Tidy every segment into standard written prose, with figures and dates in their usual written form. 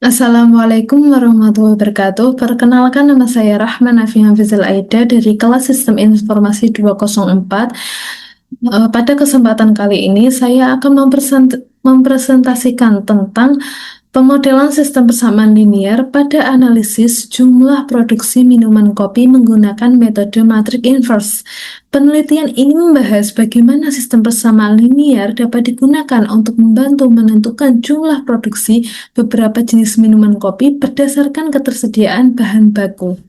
Assalamualaikum warahmatullahi wabarakatuh. Perkenalkan, nama saya Rahman Afian Fizal Aida dari kelas Sistem Informasi 204. Pada kesempatan kali ini saya akan mempresentasikan tentang pemodelan sistem persamaan linear pada analisis jumlah produksi minuman kopi menggunakan metode matrix inverse. Penelitian ini membahas bagaimana sistem persamaan linear dapat digunakan untuk membantu menentukan jumlah produksi beberapa jenis minuman kopi berdasarkan ketersediaan bahan baku.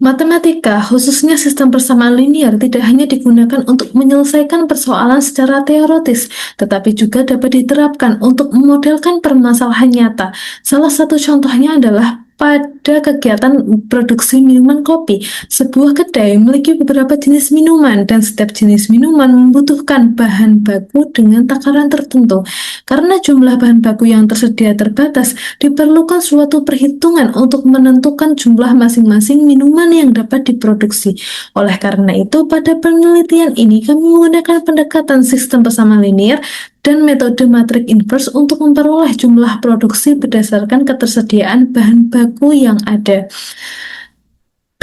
Matematika, khususnya sistem persamaan linear, tidak hanya digunakan untuk menyelesaikan persoalan secara teoritis, tetapi juga dapat diterapkan untuk memodelkan permasalahan nyata. Salah satu contohnya adalah pada kegiatan produksi minuman kopi. Sebuah kedai memiliki beberapa jenis minuman, dan setiap jenis minuman membutuhkan bahan baku dengan takaran tertentu. Karena jumlah bahan baku yang tersedia terbatas, diperlukan suatu perhitungan untuk menentukan jumlah masing-masing minuman yang dapat diproduksi. Oleh karena itu, pada penelitian ini kami menggunakan pendekatan sistem persamaan linear dan metode matrix inverse untuk memperoleh jumlah produksi berdasarkan ketersediaan bahan baku yang ada.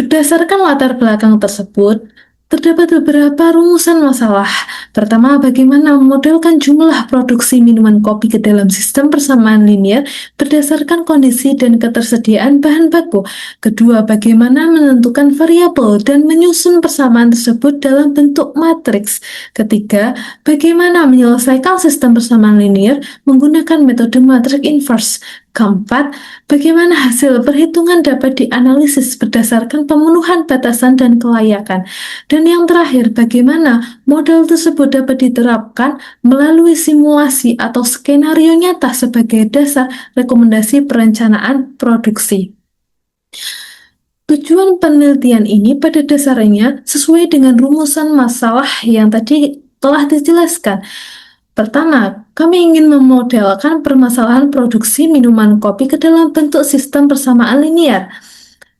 Berdasarkan latar belakang tersebut, terdapat beberapa rumusan masalah. Pertama, bagaimana memodelkan jumlah produksi minuman kopi ke dalam sistem persamaan linear berdasarkan kondisi dan ketersediaan bahan baku. Kedua, bagaimana menentukan variabel dan menyusun persamaan tersebut dalam bentuk matriks. Ketiga, bagaimana menyelesaikan sistem persamaan linear menggunakan metode matrix inverse. Keempat, bagaimana hasil perhitungan dapat dianalisis berdasarkan pemenuhan batasan dan kelayakan. Dan yang terakhir, bagaimana model tersebut dapat diterapkan melalui simulasi atau skenario nyata sebagai dasar rekomendasi perencanaan produksi. Tujuan penelitian ini pada dasarnya sesuai dengan rumusan masalah yang tadi telah dijelaskan. Pertama, kami ingin memodelkan permasalahan produksi minuman kopi ke dalam bentuk sistem persamaan linear.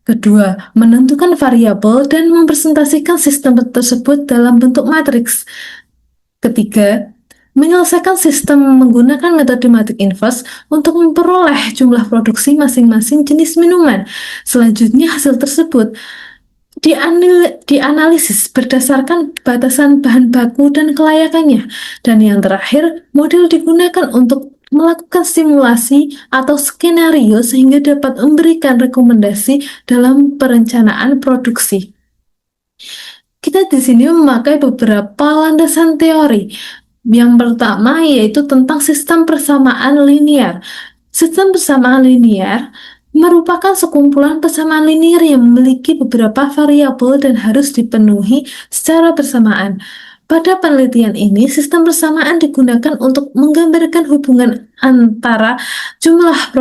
Kedua, menentukan variabel dan mempresentasikan sistem tersebut dalam bentuk matriks. Ketiga, menyelesaikan sistem menggunakan metode matrix inverse untuk memperoleh jumlah produksi masing-masing jenis minuman. Selanjutnya, hasil tersebut dianalisis berdasarkan batasan bahan baku dan kelayakannya. Dan yang terakhir, model digunakan untuk melakukan simulasi atau skenario sehingga dapat memberikan rekomendasi dalam perencanaan produksi. Kita di sini memakai beberapa landasan teori. Yang pertama yaitu tentang sistem persamaan linear. Sistem persamaan linear merupakan sekumpulan persamaan linear yang memiliki beberapa variabel dan harus dipenuhi secara bersamaan. Pada penelitian ini, sistem persamaan digunakan untuk menggambarkan hubungan antara jumlah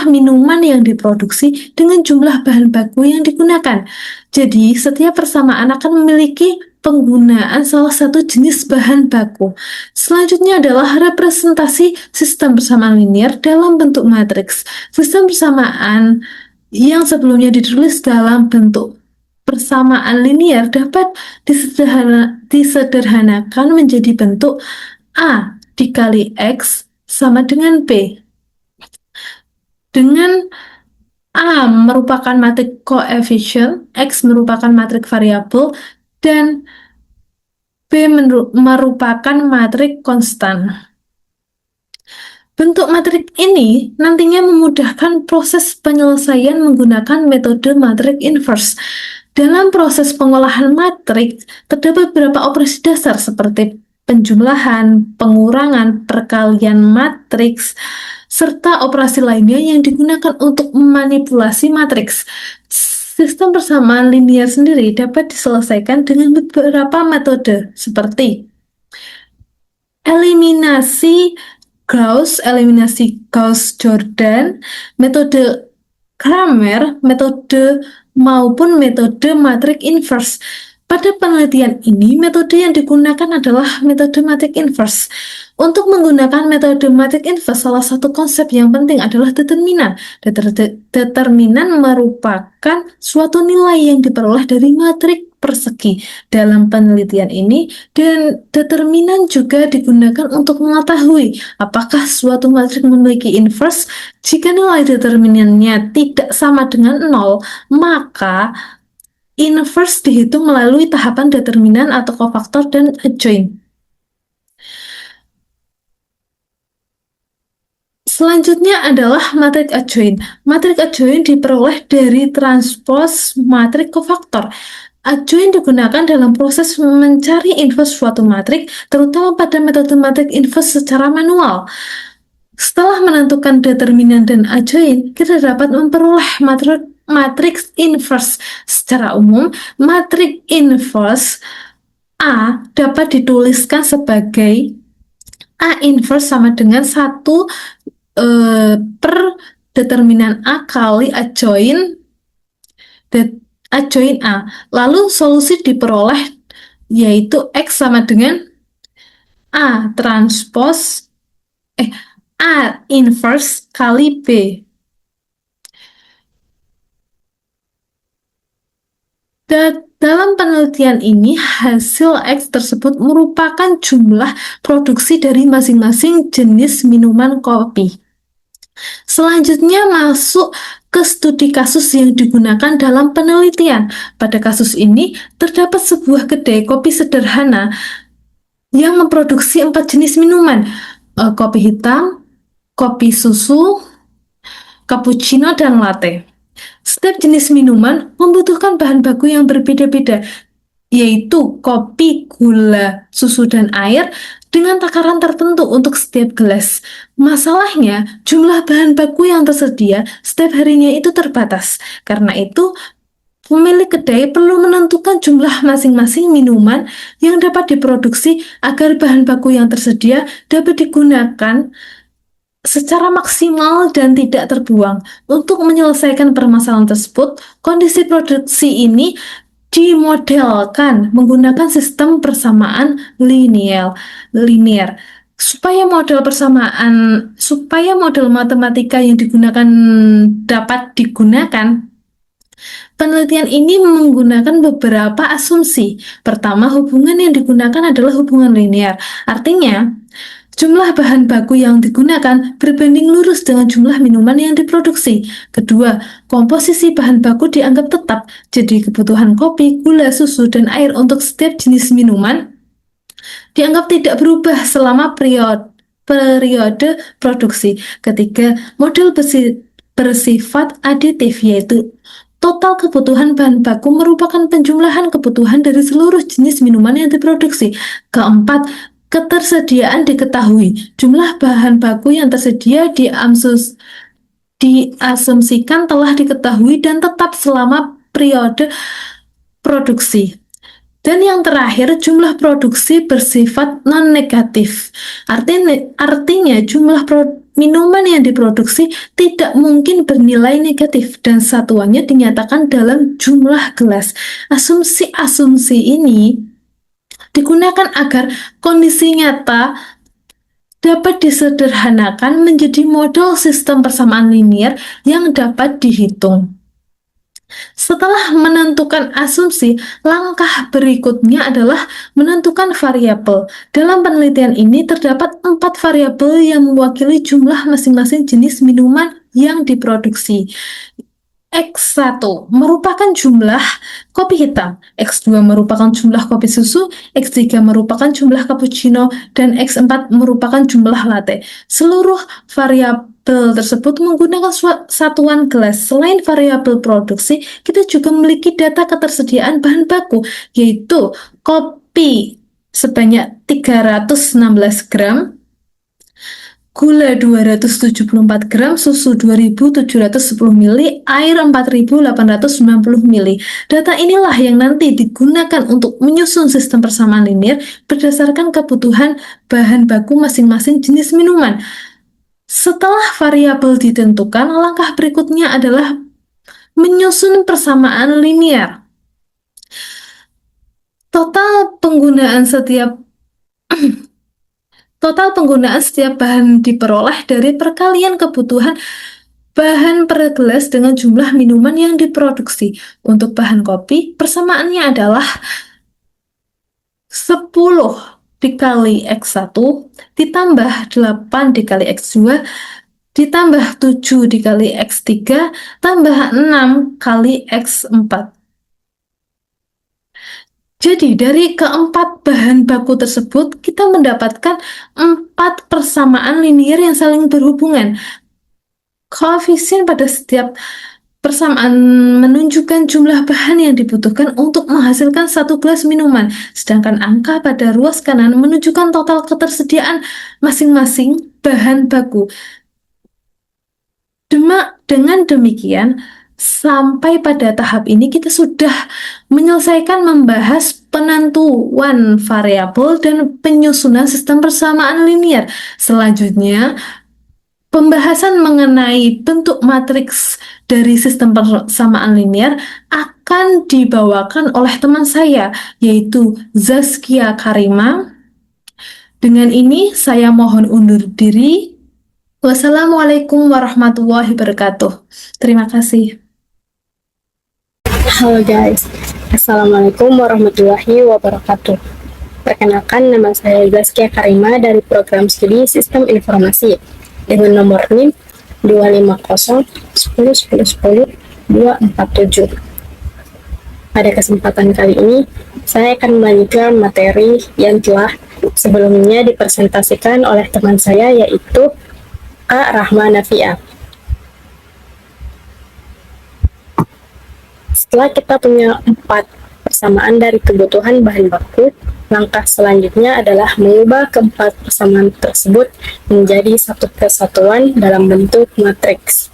minuman yang diproduksi dengan jumlah bahan baku yang digunakan. Jadi, setiap persamaan akan memiliki penggunaan salah satu jenis bahan baku. Selanjutnya adalah representasi sistem persamaan linear dalam bentuk matriks. Sistem persamaan yang sebelumnya ditulis dalam bentuk persamaan linear dapat disederhanakan menjadi bentuk A dikali X sama dengan B. Dengan A merupakan matriks koefisien, X merupakan matriks variabel, dan B merupakan matriks konstan. Bentuk matriks ini nantinya memudahkan proses penyelesaian menggunakan metode matriks inverse. Dalam proses pengolahan matriks, terdapat beberapa operasi dasar seperti penjumlahan, pengurangan, perkalian matriks, serta operasi lainnya yang digunakan untuk memanipulasi matriks. Sistem persamaan linear sendiri dapat diselesaikan dengan beberapa metode seperti eliminasi Gauss-Jordan, metode Cramer, metode maupun metode matrix inverse. Pada penelitian ini, metode yang digunakan adalah metode matrix inverse. Untuk menggunakan metode matrix inverse, salah satu konsep yang penting adalah determinan. Determinan merupakan suatu nilai yang diperoleh dari matriks persegi dalam penelitian ini, dan determinan juga digunakan untuk mengetahui apakah suatu matrik memiliki inverse. Jika nilai determinannya tidak sama dengan 0, maka inverse dihitung melalui tahapan determinan atau kofaktor dan adjoint. Selanjutnya adalah matrik adjoint. Matrik adjoint diperoleh dari transpose matrik kofaktor. Adjoint digunakan dalam proses mencari inverse suatu matrik, terutama pada metode matrik inverse secara manual. Setelah menentukan determinan dan adjoint, kita dapat memperoleh matriks inverse. Secara umum, matrik inverse A dapat dituliskan sebagai A inverse sama dengan 1 per determinan A kali adjoint A. Lalu solusi diperoleh yaitu X sama dengan A transpose A inverse kali B. Dalam penelitian ini, hasil X tersebut merupakan jumlah produksi dari masing-masing jenis minuman kopi. Selanjutnya masuk ke studi kasus yang digunakan dalam penelitian. Pada kasus ini, terdapat sebuah kedai kopi sederhana yang memproduksi 4 jenis minuman, kopi hitam, kopi susu, cappuccino, dan latte. Setiap jenis minuman membutuhkan bahan baku yang berbeda-beda, yaitu kopi, gula, susu, dan air dengan takaran tertentu untuk setiap gelas. Masalahnya, jumlah bahan baku yang tersedia setiap harinya itu terbatas. Karena itu, pemilik kedai perlu menentukan jumlah masing-masing minuman yang dapat diproduksi agar bahan baku yang tersedia dapat digunakan secara maksimal dan tidak terbuang. Untuk menyelesaikan permasalahan tersebut, kondisi produksi ini dimodelkan menggunakan sistem persamaan linear. Supaya model matematika yang digunakan dapat digunakan, penelitian ini menggunakan beberapa asumsi. Pertama, hubungan yang digunakan adalah hubungan linear. Artinya, jumlah bahan baku yang digunakan berbanding lurus dengan jumlah minuman yang diproduksi. Kedua, komposisi bahan baku dianggap tetap, jadi kebutuhan kopi, gula, susu, dan air untuk setiap jenis minuman dianggap tidak berubah selama periode produksi. Ketiga, model bersifat aditif, yaitu total kebutuhan bahan baku merupakan penjumlahan kebutuhan dari seluruh jenis minuman yang diproduksi. Keempat, ketersediaan diketahui. Jumlah bahan baku yang tersedia diasumsikan telah diketahui dan tetap selama periode produksi. Dan yang terakhir, jumlah produksi bersifat non-negatif. Artinya jumlah minuman yang diproduksi tidak mungkin bernilai negatif dan satuannya dinyatakan dalam jumlah gelas. Asumsi-asumsi ini digunakan agar kondisi nyata dapat disederhanakan menjadi model sistem persamaan linear yang dapat dihitung. Setelah menentukan asumsi, langkah berikutnya adalah menentukan variabel. Dalam penelitian ini terdapat 4 variabel yang mewakili jumlah masing-masing jenis minuman yang diproduksi. X1 merupakan jumlah kopi hitam, X2 merupakan jumlah kopi susu, X3 merupakan jumlah cappuccino, dan X4 merupakan jumlah latte. Seluruh variabel tersebut menggunakan satuan gelas. Selain variabel produksi, kita juga memiliki data ketersediaan bahan baku, yaitu kopi sebanyak 316 gram, gula 274 gram, susu 2710 ml, air 4890 ml. Data inilah yang nanti digunakan untuk menyusun sistem persamaan linear berdasarkan kebutuhan bahan baku masing-masing jenis minuman. Setelah variabel ditentukan, langkah berikutnya adalah menyusun persamaan linear. Total penggunaan setiap bahan diperoleh dari perkalian kebutuhan bahan per gelas dengan jumlah minuman yang diproduksi. Untuk bahan kopi, persamaannya adalah 10 dikali X1 ditambah 8 dikali X2 ditambah 7 dikali X3 tambah 6 kali X4. Jadi dari keempat bahan baku tersebut kita mendapatkan 4 persamaan linier yang saling berhubungan. Koefisien pada setiap persamaan menunjukkan jumlah bahan yang dibutuhkan untuk menghasilkan satu gelas minuman, sedangkan angka pada ruas kanan menunjukkan total ketersediaan masing-masing bahan baku. Dengan demikian, sampai pada tahap ini kita sudah menyelesaikan membahas penentuan variabel dan penyusunan sistem persamaan linier. Selanjutnya, pembahasan mengenai bentuk matriks dari sistem persamaan linier akan dibawakan oleh teman saya, yaitu Zaskia Karima. Dengan ini, saya mohon undur diri. Wassalamualaikum warahmatullahi wabarakatuh. Terima kasih. Halo guys, Assalamualaikum warahmatullahi wabarakatuh. Perkenalkan, nama saya Zaskia Karima dari program studi Sistem Informasi dengan nomor NIM 250 Pada kesempatan kali ini, saya akan melanjutkan materi yang telah sebelumnya dipresentasikan oleh teman saya, yaitu Kak Rahma Nafia. Setelah kita punya 4 persamaan dari kebutuhan bahan baku, langkah selanjutnya adalah mengubah keempat persamaan tersebut menjadi satu kesatuan dalam bentuk matriks.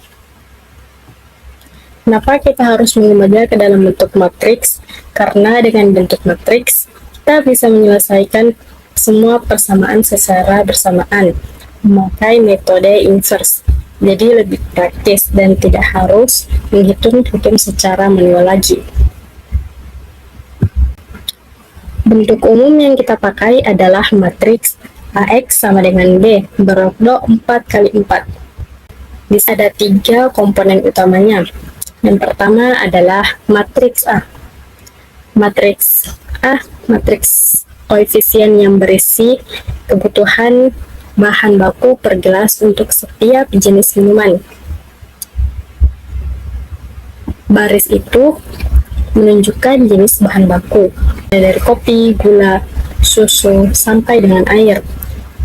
Kenapa kita harus mengubahnya ke dalam bentuk matriks? Karena dengan bentuk matriks, kita bisa menyelesaikan semua persamaan secara bersamaan, memakai metode inverse. Jadi lebih praktis dan tidak harus menghitung-hitung secara manual lagi. Bentuk umum yang kita pakai adalah matriks AX sama dengan B berordo 4 kali 4. Bisa ada 3 komponen utamanya. Yang pertama adalah matriks A. Matriks A, matriks koefisien yang berisi kebutuhan bahan baku per gelas untuk setiap jenis minuman. Baris itu menunjukkan jenis bahan baku, dari kopi, gula, susu, sampai dengan air.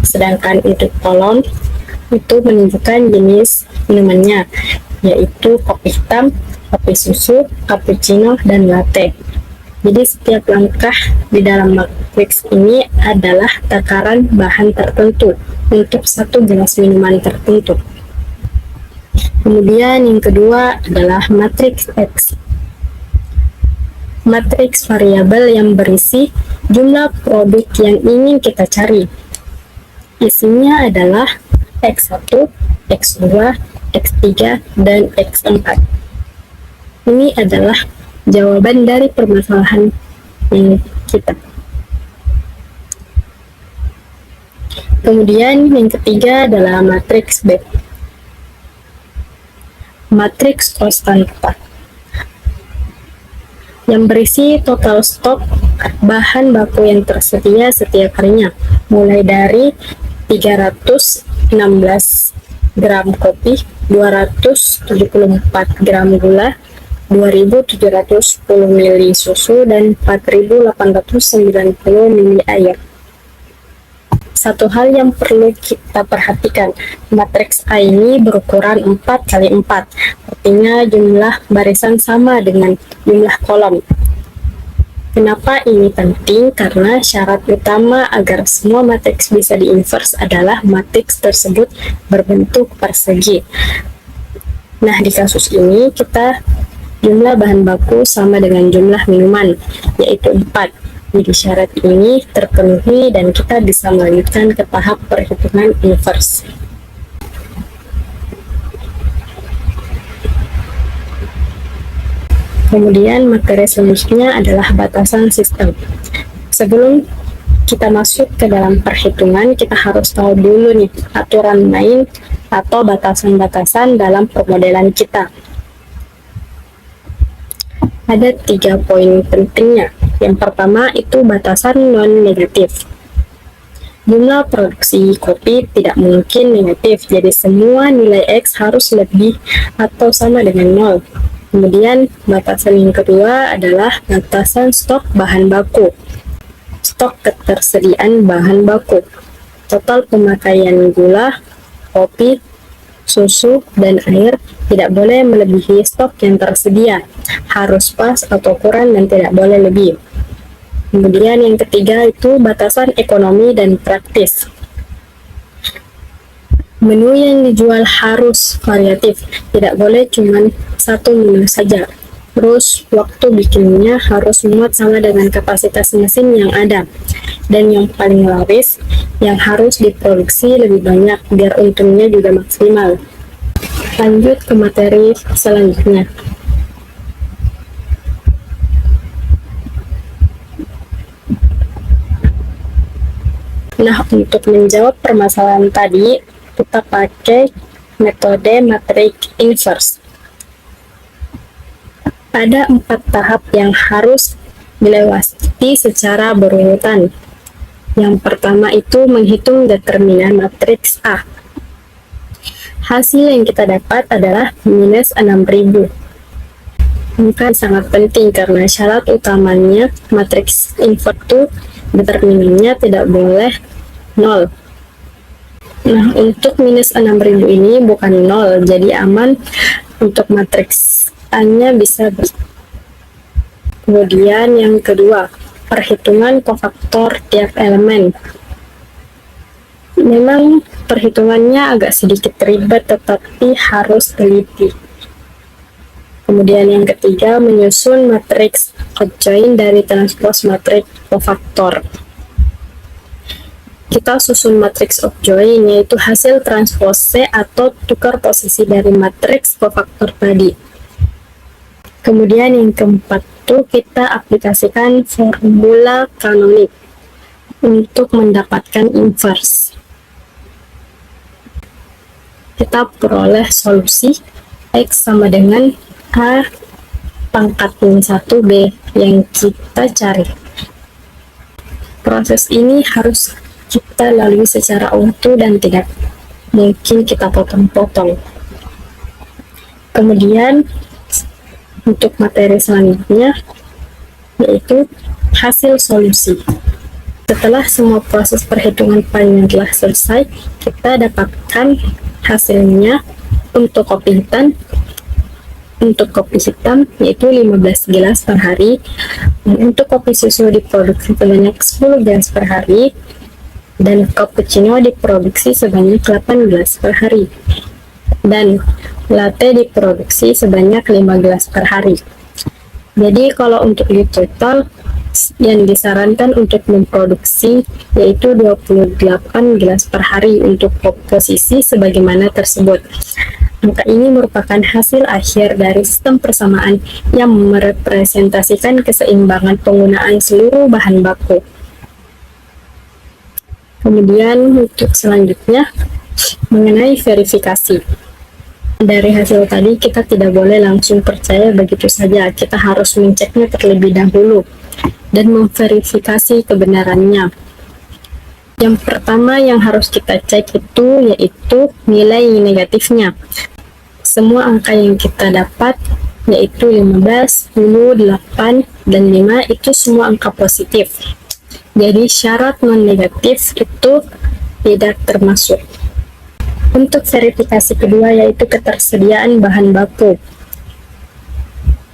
Sedangkan untuk kolom itu menunjukkan jenis minumannya, yaitu kopi hitam, kopi susu, cappuccino, dan latte. Jadi setiap langkah di dalam matriks ini adalah takaran bahan tertentu untuk satu gelas minuman tertentu. Kemudian yang kedua adalah matriks X. Matriks variabel yang berisi jumlah produk yang ingin kita cari. Isinya adalah X1, X2, X3, dan X4. Ini adalah jawaban dari permasalahan ini kita. Kemudian yang ketiga adalah matriks B. Matriks konstanta yang berisi total stok bahan baku yang tersedia setiap harinya, mulai dari 316 gram kopi, 274 gram gula, 2710 ml susu, dan 4890 ml air. Satu hal yang perlu kita perhatikan, matriks A ini berukuran 4 kali 4, artinya jumlah barisan sama dengan jumlah kolom. Kenapa ini penting? Karena syarat utama agar semua matriks bisa diinverse adalah matriks tersebut berbentuk persegi. Nah, di kasus ini kita jumlah bahan baku sama dengan jumlah minuman, yaitu 4. Jadi syarat ini terpenuhi dan kita bisa melanjutkan ke tahap perhitungan inverse. Kemudian materi selanjutnya adalah batasan sistem. Sebelum kita masuk ke dalam perhitungan, kita harus tahu dulu nih aturan main atau batasan-batasan dalam pemodelan kita. Ada 3 poin pentingnya. Yang pertama itu batasan non-negatif. Jumlah produksi kopi tidak mungkin negatif, jadi semua nilai X harus lebih atau sama dengan 0. Kemudian batasan yang kedua adalah batasan stok bahan baku. Stok ketersediaan bahan baku. Total pemakaian gula, kopi, susu, dan air tidak boleh melebihi stok yang tersedia. Harus pas atau kurang dan tidak boleh lebih. Kemudian yang ketiga itu batasan ekonomi dan praktis. Menu yang dijual harus variatif, tidak boleh cuma satu menu saja. Terus waktu bikinnya harus muat sama dengan kapasitas mesin yang ada. Dan yang paling laris, yang harus diproduksi lebih banyak biar untungnya juga maksimal. Lanjut ke materi selanjutnya. Nah, untuk menjawab permasalahan tadi, kita pakai metode matrix inverse. Ada 4 tahap yang harus dilewati secara berurutan. Yang pertama itu menghitung determinan matriks A. Hasil yang kita dapat adalah minus 6.000. Angka sangat penting karena syarat utamanya matriks inverse itu determinannya tidak boleh 0. Nah, untuk minus 6.000 ini bukan 0, jadi aman untuk matriks A-nya bisa Kemudian yang kedua, perhitungan kofaktor tiap elemen. Memang perhitungannya agak sedikit ribet, tetapi harus teliti. Kemudian yang ketiga, menyusun matriks adjoint dari transpose matriks kofaktor. Kita susun matriks adjoint, yaitu hasil transpose atau tukar posisi dari matriks kofaktor tadi. Kemudian yang keempat itu kita aplikasikan formula kanonik untuk mendapatkan inverse. Kita peroleh solusi X sama dengan A pangkat min 1B yang kita cari. Proses ini harus kita lalui secara utuh dan tidak mungkin kita potong-potong. Kemudian untuk materi selanjutnya yaitu hasil solusi. Setelah semua proses perhitungan panjang telah selesai, kita dapatkan hasilnya untuk kopi hitam. Untuk kopi hitam yaitu 15 gelas per hari, dan untuk kopi susu diproduksi sebanyak 10 gelas per hari, dan cappuccino diproduksi sebanyak 8 gelas per hari, dan latte diproduksi sebanyak 5 gelas per hari. Jadi kalau untuk di total yang disarankan untuk memproduksi yaitu 28 gelas per hari untuk komposisi sebagaimana tersebut. Angka ini merupakan hasil akhir dari sistem persamaan yang merepresentasikan keseimbangan penggunaan seluruh bahan baku. Kemudian untuk selanjutnya mengenai verifikasi. Dari hasil tadi kita tidak boleh langsung percaya begitu saja, kita harus menceknya terlebih dahulu dan memverifikasi kebenarannya. Yang pertama yang harus kita cek itu yaitu nilai negatifnya. Semua angka yang kita dapat yaitu 15, 10, 8, dan 5 itu semua angka positif. Jadi syarat non-negatif itu tidak termasuk. Untuk verifikasi kedua yaitu ketersediaan bahan baku.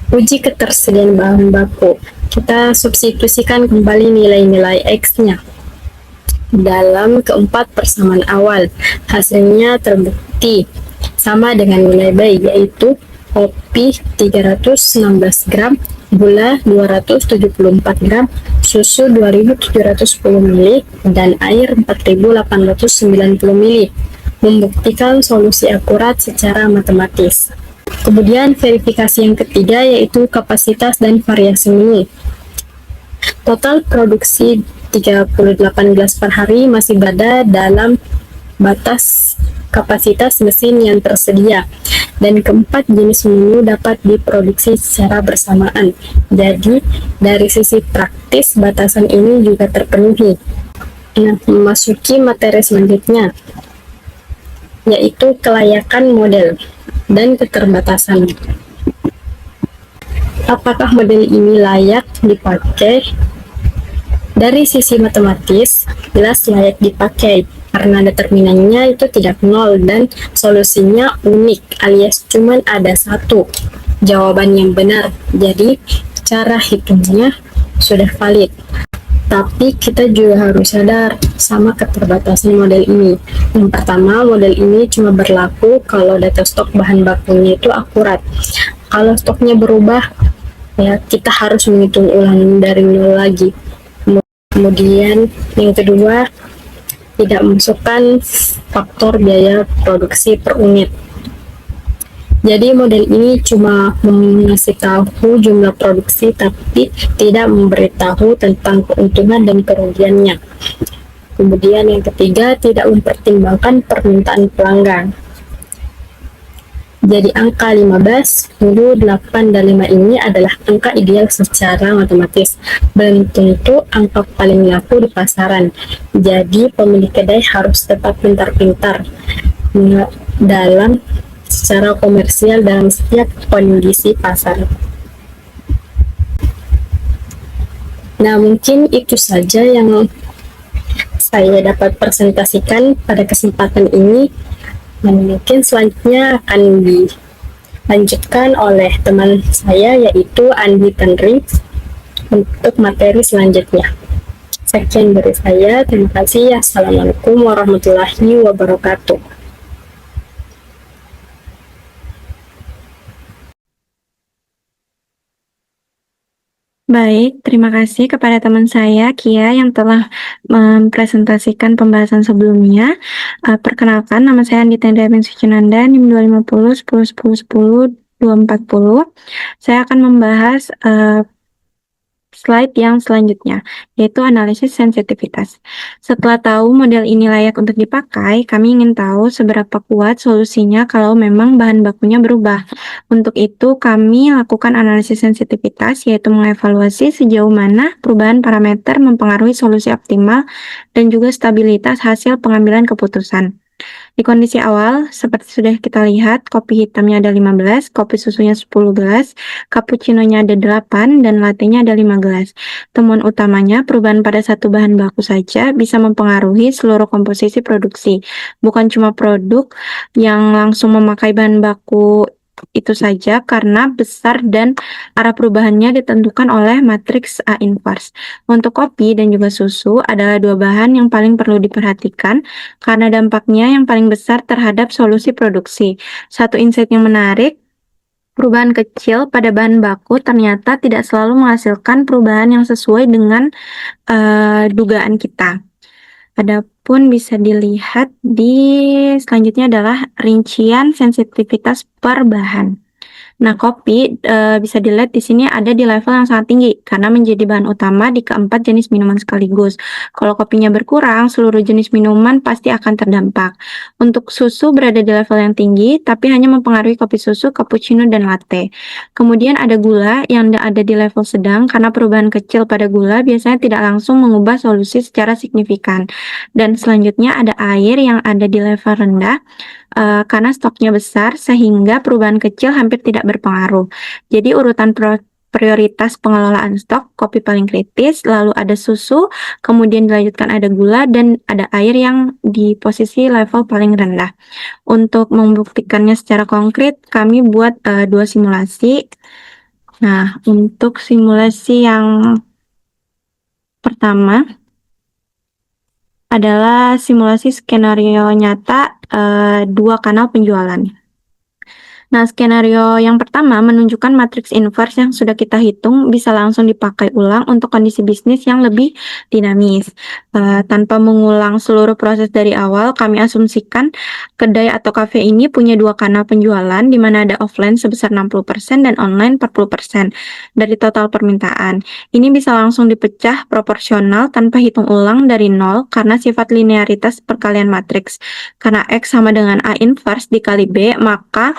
Uji ketersediaan bahan baku. Kita substitusikan kembali nilai-nilai X-nya dalam keempat persamaan awal. Hasilnya terbukti sama dengan nilai B, yaitu kopi 316 gram, gula 274 gram, susu 2710 ml, dan air 4890 ml, membuktikan solusi akurat secara matematis. Kemudian verifikasi yang ketiga yaitu kapasitas dan variasi menu. Total produksi 38 gelas per hari masih berada dalam batas kapasitas mesin yang tersedia. Dan keempat, jenis menu dapat diproduksi secara bersamaan. Jadi, dari sisi praktis, batasan ini juga terpenuhi. Nah, memasuki materi selanjutnya, yaitu kelayakan model dan keterbatasan. Apakah model ini layak dipakai? Dari sisi matematis, jelas layak dipakai karena determinannya itu tidak nol dan solusinya unik alias cuman ada satu jawaban yang benar. Jadi cara hitungnya sudah valid. Tapi kita juga harus sadar sama keterbatasan model ini. Yang pertama, model ini cuma berlaku kalau data stok bahan bakunya itu akurat. Kalau stoknya berubah, ya kita harus menghitung ulang dari nol lagi. Kemudian yang kedua, tidak memasukkan faktor biaya produksi per unit. Jadi model ini cuma mengasih tahu jumlah produksi tapi tidak memberitahu tentang keuntungan dan kerugiannya. Kemudian yang ketiga, tidak mempertimbangkan permintaan pelanggan. Jadi angka 15, 10, 8, dan 5 ini adalah angka ideal secara matematis. Belum tentu angka paling laku di pasaran. Jadi pemilik kedai harus tetap pintar-pintar dalam secara komersial dalam setiap kondisi pasar. Nah, mungkin itu saja yang saya dapat presentasikan pada kesempatan ini. Dan mungkin selanjutnya akan dilanjutkan oleh teman saya yaitu Andi Tenri untuk materi selanjutnya. Sekian dari saya, terima kasih. Assalamualaikum warahmatullahi wabarakatuh. Baik, terima kasih kepada teman saya Kia yang telah mempresentasikan pembahasan sebelumnya. Perkenalkan, nama saya Andi Tendra Sucinanda, NIM 250 10 10 10 240. Saya akan membahas slide yang selanjutnya, yaitu analisis sensitivitas. Setelah tahu model ini layak untuk dipakai, kami ingin tahu seberapa kuat solusinya kalau memang bahan bakunya berubah. Untuk itu, kami lakukan analisis sensitivitas, yaitu mengevaluasi sejauh mana perubahan parameter mempengaruhi solusi optimal dan juga stabilitas hasil pengambilan keputusan. Di kondisi awal, seperti sudah kita lihat, kopi hitamnya ada 15, kopi susunya 10 gelas, cappuccino-nya ada 8, dan latte-nya ada 5 gelas. Temuan utamanya, perubahan pada satu bahan baku saja bisa mempengaruhi seluruh komposisi produksi. Bukan cuma produk yang langsung memakai bahan baku itu saja karena besar dan arah perubahannya ditentukan oleh matriks A inverse. Untuk kopi dan juga susu adalah dua bahan yang paling perlu diperhatikan karena dampaknya yang paling besar terhadap solusi produksi. Satu insight yang menarik, perubahan kecil pada bahan baku ternyata tidak selalu menghasilkan perubahan yang sesuai dengan dugaan kita. Adapun bisa dilihat di selanjutnya adalah rincian sensitivitas per bahan. Nah, kopi bisa dilihat di sini ada di level yang sangat tinggi karena menjadi bahan utama di keempat jenis minuman sekaligus. Kalau kopinya berkurang, seluruh jenis minuman pasti akan terdampak. Untuk susu berada di level yang tinggi, tapi hanya mempengaruhi kopi susu, cappuccino, dan latte. Kemudian ada gula yang ada di level sedang karena perubahan kecil pada gula biasanya tidak langsung mengubah solusi secara signifikan. Dan selanjutnya ada air yang ada di level rendah, karena stoknya besar sehingga perubahan kecil hampir tidak berpengaruh. Jadi urutan prioritas pengelolaan stok, kopi paling kritis, lalu ada susu, kemudian dilanjutkan ada gula, dan ada air yang di posisi level paling rendah. Untuk membuktikannya secara konkret, kami buat dua simulasi. Nah, untuk simulasi yang pertama adalah simulasi skenario nyata dua kanal penjualan. Nah, skenario yang pertama menunjukkan matriks inverse yang sudah kita hitung bisa langsung dipakai ulang untuk kondisi bisnis yang lebih dinamis. Tanpa mengulang seluruh proses dari awal, kami asumsikan kedai atau kafe ini punya dua kanal penjualan, di mana ada offline sebesar 60% dan online 40% dari total permintaan. Ini bisa langsung dipecah proporsional tanpa hitung ulang dari nol karena sifat linearitas perkalian matriks. Karena X sama dengan A inverse dikali B, maka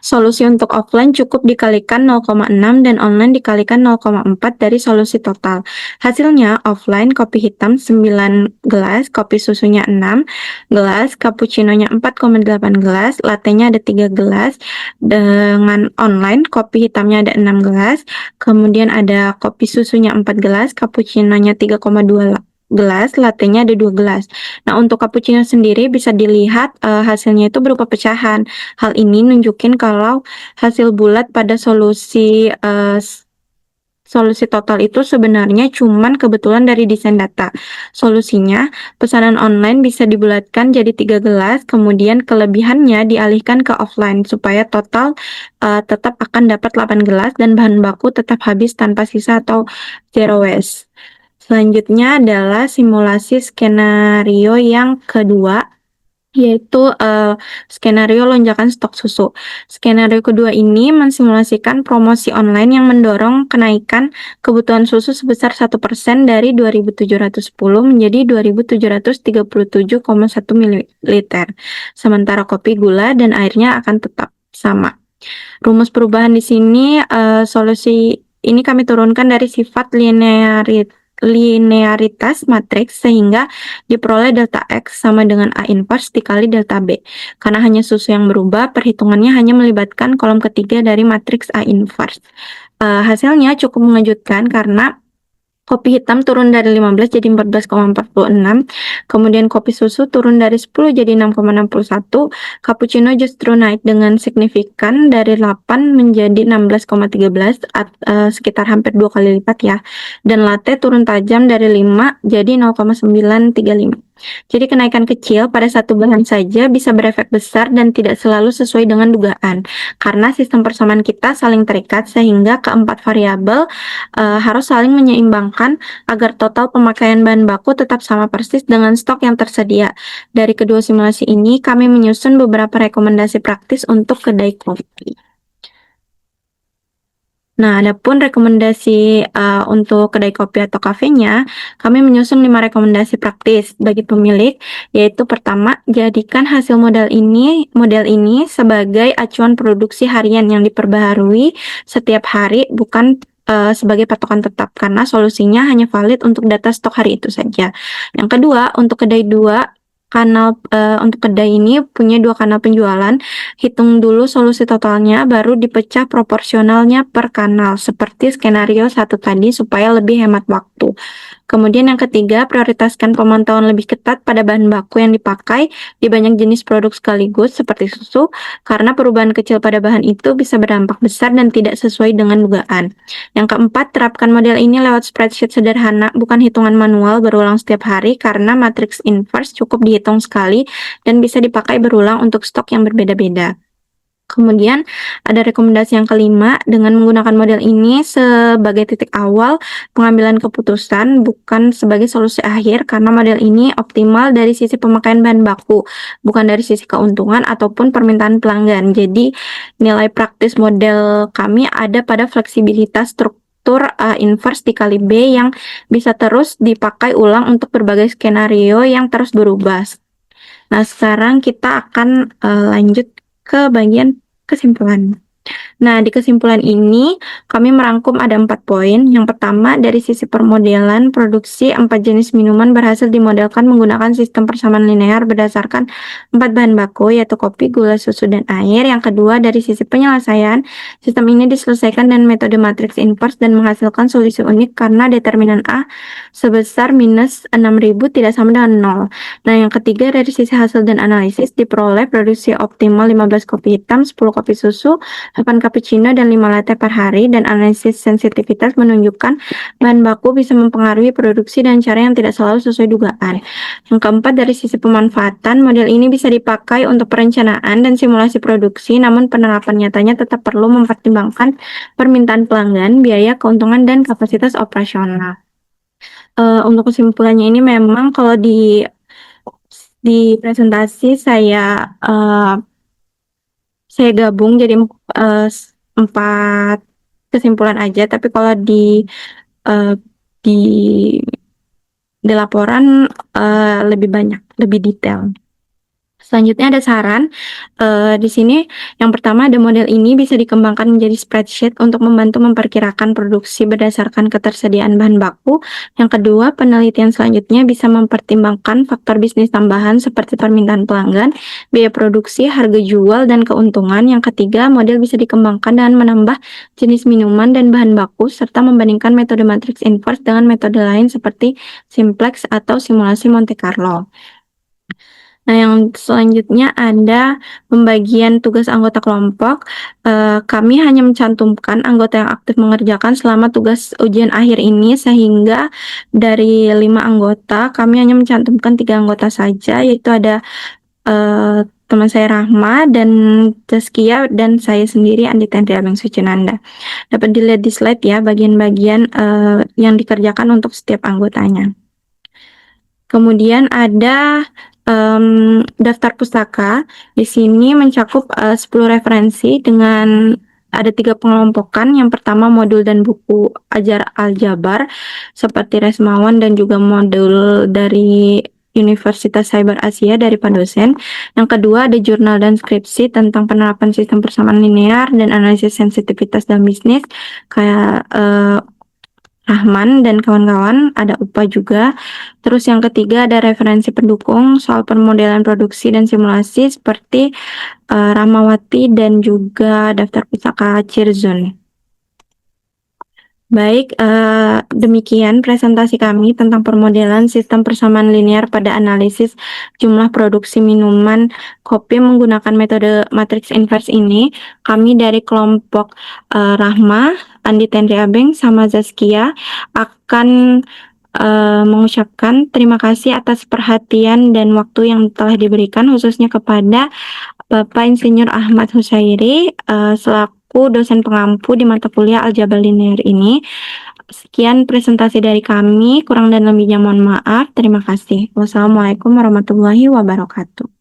solusi untuk offline cukup dikalikan 0,6 dan online dikalikan 0,4 dari solusi total. Hasilnya offline kopi hitam 9 gelas, kopi susunya 6 gelas, cappuccino-nya 4,8 gelas, latte-nya ada 3 gelas. Dengan online kopi hitamnya ada 6 gelas, kemudian ada kopi susunya 4 gelas, cappuccino-nya 3,2 gelas, latte-nya ada 2 gelas. Nah, untuk cappuccino sendiri bisa dilihat hasilnya itu berupa pecahan. Hal ini nunjukin kalau hasil bulat pada solusi total itu sebenarnya cuman kebetulan dari desain data. Solusinya, pesanan online bisa dibulatkan jadi 3 gelas, kemudian kelebihannya dialihkan ke offline supaya total tetap akan dapat 8 gelas dan bahan baku tetap habis tanpa sisa atau zero waste. Selanjutnya adalah simulasi skenario yang kedua, yaitu skenario lonjakan stok susu. Skenario kedua ini mensimulasikan promosi online yang mendorong kenaikan kebutuhan susu sebesar 1% dari 2.710 menjadi 2.737,1 ml. Sementara kopi, gula, dan airnya akan tetap sama. Rumus perubahan di sini, solusi ini kami turunkan dari sifat linearitas matriks sehingga diperoleh delta X sama dengan A inverse dikali delta B. Karena hanya susu yang berubah, perhitungannya hanya melibatkan kolom ketiga dari matriks A inverse. Hasilnya cukup mengejutkan karena kopi hitam turun dari 15 jadi 14,46, kemudian kopi susu turun dari 10 jadi 6,61, cappuccino justru naik dengan signifikan dari 8 menjadi 16,13, sekitar hampir 2 kali lipat ya, dan latte turun tajam dari 5 jadi 0,935. Jadi kenaikan kecil pada satu bahan saja bisa berefek besar dan tidak selalu sesuai dengan dugaan, karena sistem persamaan kita saling terikat sehingga keempat variabel harus saling menyeimbangkan agar total pemakaian bahan baku tetap sama persis dengan stok yang tersedia. Dari kedua simulasi ini, kami menyusun beberapa rekomendasi praktis untuk kedai kopi. Nah, adapun rekomendasi untuk kedai kopi atau kafenya, kami menyusun 5 rekomendasi praktis bagi pemilik, yaitu pertama, jadikan hasil model ini sebagai acuan produksi harian yang diperbaharui setiap hari, bukan sebagai patokan tetap, karena solusinya hanya valid untuk data stok hari itu saja. Yang kedua, untuk kedai ini punya 2 kanal penjualan, hitung dulu solusi totalnya, baru dipecah proporsionalnya per kanal, seperti skenario 1 tadi supaya lebih hemat waktu. Kemudian yang ketiga, prioritaskan pemantauan lebih ketat pada bahan baku yang dipakai di banyak jenis produk sekaligus seperti susu, karena perubahan kecil pada bahan itu bisa berdampak besar dan tidak sesuai dengan dugaan. Yang keempat, terapkan model ini lewat spreadsheet sederhana, bukan hitungan manual berulang setiap hari, karena matriks inverse cukup dihitung sekali dan bisa dipakai berulang untuk stok yang berbeda-beda. Kemudian ada rekomendasi yang kelima, dengan menggunakan model ini sebagai titik awal pengambilan keputusan, bukan sebagai solusi akhir, karena model ini optimal dari sisi pemakaian bahan baku, bukan dari sisi keuntungan ataupun permintaan pelanggan. Jadi nilai praktis model kami ada pada fleksibilitas struktur inverse dikali B yang bisa terus dipakai ulang untuk berbagai skenario yang terus berubah. Nah, sekarang kita akan lanjut ke bagian kesimpulan. Nah, di kesimpulan ini kami merangkum ada 4 poin. Yang pertama, dari sisi permodelan produksi, 4 jenis minuman berhasil dimodelkan menggunakan sistem persamaan linear berdasarkan 4 bahan baku, yaitu kopi, gula, susu, dan air. Yang kedua, dari sisi penyelesaian, sistem ini diselesaikan dengan metode matriks inverse dan menghasilkan solusi unik karena determinan A sebesar minus 6.000 tidak sama dengan 0. Nah, yang ketiga, dari sisi hasil dan analisis diperoleh produksi optimal 15 kopi hitam, 10 kopi susu, 8 cappuccino dan 5 latte per hari, dan analisis sensitivitas menunjukkan bahan baku bisa mempengaruhi produksi dengan cara yang tidak selalu sesuai dugaan. Yang keempat, dari sisi pemanfaatan, model ini bisa dipakai untuk perencanaan dan simulasi produksi, namun penerapan nyatanya tetap perlu mempertimbangkan permintaan pelanggan, biaya, keuntungan, dan kapasitas operasional. Untuk kesimpulannya ini memang kalau di presentasi saya gabung jadi 4 kesimpulan aja, tapi kalau di laporan lebih banyak, lebih detail. Selanjutnya ada saran. Di sini yang pertama, ada model ini bisa dikembangkan menjadi spreadsheet untuk membantu memperkirakan produksi berdasarkan ketersediaan bahan baku. Yang kedua, penelitian selanjutnya bisa mempertimbangkan faktor bisnis tambahan seperti permintaan pelanggan, biaya produksi, harga jual, dan keuntungan. Yang ketiga, model bisa dikembangkan dengan menambah jenis minuman dan bahan baku serta membandingkan metode matrix inverse dengan metode lain seperti simplex atau simulasi Monte Carlo. Nah, yang selanjutnya ada pembagian tugas anggota kelompok. Kami hanya mencantumkan anggota yang aktif mengerjakan selama tugas ujian akhir ini, sehingga dari 5 anggota, kami hanya mencantumkan 3 anggota saja, yaitu ada teman saya Rahma dan Zaskia, dan saya sendiri Andi Tendriabeng Sucinanda. Dapat dilihat di slide ya, bagian-bagian yang dikerjakan untuk setiap anggotanya. Kemudian ada daftar pustaka. Di sini mencakup 10 referensi dengan ada 3 pengelompokan. Yang pertama, modul dan buku ajar aljabar seperti Resmawan dan juga modul dari Universitas Cyber Asia dari Pak dosen. Yang kedua, ada jurnal dan skripsi tentang penerapan sistem persamaan linear dan analisis sensitivitas dalam bisnis kayak Rahman dan kawan-kawan, ada UPA juga. Terus yang ketiga, ada referensi pendukung soal permodelan produksi dan simulasi seperti Rahmawati dan juga daftar pustaka Cirzon. Baik, demikian presentasi kami tentang permodelan sistem persamaan linear pada analisis jumlah produksi minuman kopi menggunakan metode matrix inverse ini. Kami dari kelompok Rahma, Andi Tendriabeng, sama Zaskia akan mengucapkan terima kasih atas perhatian dan waktu yang telah diberikan, khususnya kepada Bapak Insinyur Ahmad Husairi selaku dosen pengampu di mata kuliah aljabar linear ini. Sekian presentasi dari kami, kurang dan lebihnya mohon maaf. Terima kasih. Wassalamualaikum warahmatullahi wabarakatuh.